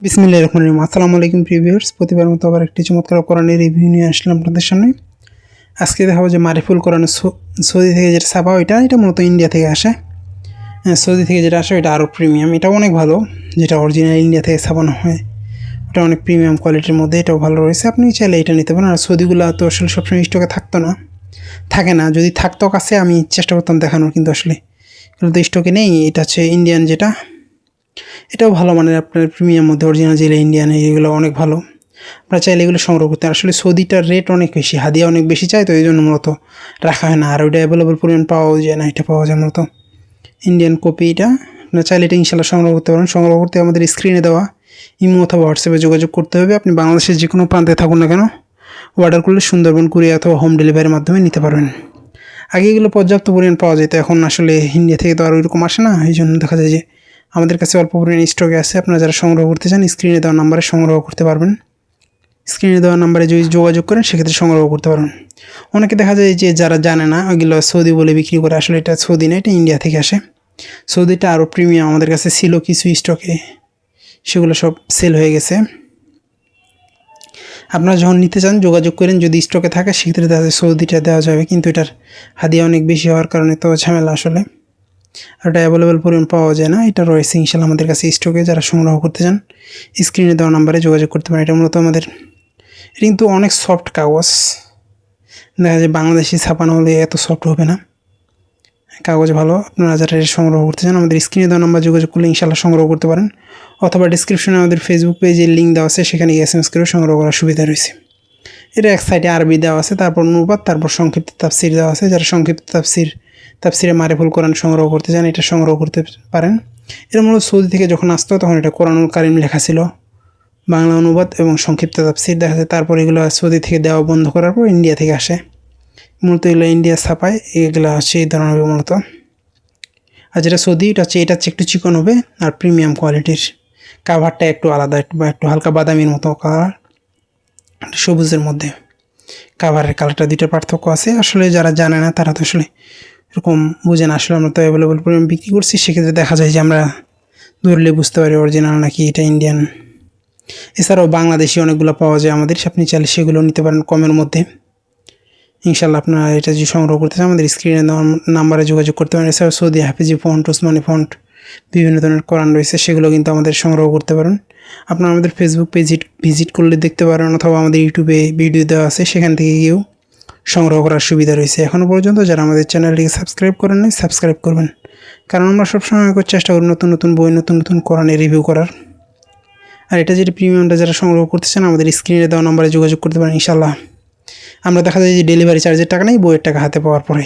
বিসমিল্লাহির রহমানির রহিম। আসসালামু আলাইকুম প্রিভিউয়ার্স, প্রতিবার মতো আবার একটি চমৎকার কোরআনের রিভিউ নিয়ে আসলাম আপনাদের সামনে। আজকে দেখাবো যে মারিফুল কোরআন সৌদি থেকে যেটা ছাপা এটা মূলত ইন্ডিয়া থেকে আসে। সৌদি থেকে যেটা আসে এটা আরও প্রিমিয়াম, এটা অনেক ভালো। যেটা অরিজিনাল ইন্ডিয়া থেকে ছাপানো হয় ওটা অনেক প্রিমিয়াম কোয়ালিটির মধ্যে, এটাও ভালো রয়েছে। আপনি চাইলে এটা নিতে পারেন। আর সৌদিগুলো তো আসলে সবসময় স্টকে থাকে না, যদি থাকতো কাছে আমি চেষ্টা করতাম দেখানোর, কিন্তু আসলে এগুলো তো স্টকে নেই। এটা হচ্ছে ইন্ডিয়ান যেটা, এটাও ভালো মানের, আপনার প্রিমিয়াম মধ্যে অরিজিনাল যেটা ইন্ডিয়ান এগুলো অনেক ভালো। আপনারা চাইলে এগুলো সংগ্রহ করতে। আসলে সৌদিটার রেট অনেক বেশি, হাদিয়া অনেক বেশি চাই, তো এই জন্য মূলত রাখা হয় না। আর ওইটা অ্যাভেলেবল পরিমাণ পাওয়াও যায় না, এটা পাওয়া যায় মূলত ইন্ডিয়ান কপি। এটা আপনারা চাইলে এটা ইনশাল্লাহ সংগ্রহ করতে পারেন। সংগ্রহ করতে আমাদের স্ক্রিনে দেওয়া ইমো অথবা হোয়াটসঅ্যাপে যোগাযোগ করতে হবে। আপনি বাংলাদেশের যে কোনো প্রান্তে থাকুন না কেন, অর্ডার করলে সুন্দরবন কুরিয়ার অথবা হোম ডেলিভারির মাধ্যমে নিতে পারবেন। আগে এগুলো পর্যাপ্ত পরিমাণ পাওয়া যেত, এখন আসলে ইন্ডিয়া থেকে তো আর ওইরকম আসে না, এই জন্য দেখা যায় যে আমাদের কাছে অল্প পরিমাণ স্টকে আছে। আপনারা যারা সংগ্রহ করতে চান স্ক্রিনে দেওয়া নাম্বারে সংগ্রহ করতে পারবেন। স্ক্রিনে দেওয়া নাম্বারে যদি যোগাযোগ করেন সেক্ষেত্রে সংগ্রহ করতে পারবেন। অনেকে দেখা যায় যে যারা জানে না ওইগুলো সৌদি বলে বিক্রি করে, আসলে এটা সৌদি না, এটা ইন্ডিয়া থেকে আসে। সৌদিটা আরও প্রিমিয়াম, আমাদের কাছে ছিল কিছু স্টকে, সেগুলো সব সেল হয়ে গেছে। আপনারা যখন নিতে চান যোগাযোগ করেন, যদি স্টকে থাকে সেক্ষেত্রে দেখা যায় সৌদিটা দেওয়া যাবে, কিন্তু এটার হাদিয়া অনেক বেশি হওয়ার কারণে তো ঝামেলা আসলে। আর এটা অ্যাভেলেবেল পরিমাণ পাওয়া যায় না, এটা রয়েছে ইনশাল্লাহ আমাদের কাছে স্টকে। যারা সংগ্রহ করতে চান স্ক্রিনে দেওয়া নাম্বারে যোগাযোগ করতে পারেন। এটা মূলত আমাদের, এটা কিন্তু অনেক সফট কাগজ, দেখা যায় বাংলাদেশি ছাপানো হলে এত সফট হবে না, কাগজ ভালো। আপনারা যারা এটা সংগ্রহ করতে চান আমাদের স্ক্রিনে দেওয়া নাম্বার যোগাযোগ করলে ইনশাল্লাহ সংগ্রহ করতে পারেন, অথবা ডিসক্রিপশনে আমাদের ফেসবুক পেজের লিঙ্ক দেওয়া আছে, সেখানে SMS করে সংগ্রহ করার সুবিধা রয়েছে। এটা এক সাইডে আরবি দেওয়া আছে, তারপর অনুবাদ, তারপর সংক্ষিপ্ত তাফসির দেওয়া আছে। যারা সংক্ষিপ্ত তাফসিরে মারিফুল কোরআন সংগ্রহ করতে চান এটা সংগ্রহ করতে পারেন। এর মূলত সৌদি থেকে যখন আসতো তখন এটা কোরআনুল কারিম লেখা ছিল, বাংলা অনুবাদ এবং সংক্ষিপ্ত তাফসির দেখা যায়। তারপর এগুলো সৌদি থেকে দেওয়া বন্ধ করার পর ইন্ডিয়া থেকে আসে, মূলত এগুলো ইন্ডিয়া ছাপায়, এগুলো হচ্ছে এই ধরনের হবে মূলত। আর যেটা সৌদি এটা হচ্ছে একটু চিকন হবে আর প্রিমিয়াম কোয়ালিটির। কাভারটা একটু আলাদা, একটু হালকা বাদামির মতো কালার, সবুজের মধ্যে। কাভারের কালারটা দুইটার পার্থক্য আছে। আসলে যারা জানে না তারা তো আসলে এরকম বুঝে না। আসলে আমরা তো অ্যাভেলেবল পরিমাণ বিক্রি করছি, সেক্ষেত্রে দেখা যায় যে আমরা ধরলে বুঝতে পারি অরিজিনাল নাকি এটা ইন্ডিয়ান। এছাড়াও বাংলাদেশি অনেকগুলো পাওয়া যায় আমাদের, আপনি চাইলে সেগুলো নিতে পারেন কমের মধ্যে। ইনশাল্লাহ আপনারা এটা যদি সংগ্রহ করতে চান আমাদের স্ক্রিনে নাম্বারে যোগাযোগ করতে পারেন। এছাড়াও সৌদি হাফিজি ফন্ট, ওসমানি ফন্ট, বিভিন্ন ধরনের কোরআন রয়েছে, সেগুলো কিন্তু আমাদের সংগ্রহ করতে পারেন। আপনারা আমাদের ফেসবুক পেজ ভিজিট করলে দেখতে পারেন, অথবা আমাদের ইউটিউবে ভিডিও দেওয়া আছে, সেখান থেকে গিয়েও সংগ্রহ করার সুবিধা রয়েছে। এখনও পর্যন্ত যারা আমাদের চ্যানেলটিকে সাবস্ক্রাইব করেন নাই সাবস্ক্রাইব করবেন, কারণ আমরা সবসময় চেষ্টা করি নতুন নতুন বই, নতুন নতুন কোরআনের রিভিউ করার। আর এটা যেটা প্রিমিয়ামটা যারা সংগ্রহ করতে চান আমাদের স্ক্রিনে দেওয়া নাম্বারে যোগাযোগ করতে পারেন। ইনশাল্লাহ আমরা দেখা যায় যে ডেলিভারি চার্জের টাকা নেই, বইয়ের টাকা হাতে পাওয়ার পরে।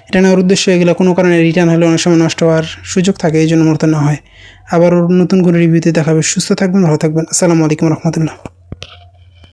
এটা নেওয়ার উদ্দেশ্য এগুলো কোনো কারণে রিটার্ন হলে অনেক সময় নষ্ট হওয়ার সুযোগ থাকে, এই জন্য মূলত না হয়। আবার নতুন করে রিভিউতে দেখাবে। সুস্থ থাকবেন, ভালো থাকবেন। আসসালামু আলাইকুম রহমতুল্লাহ।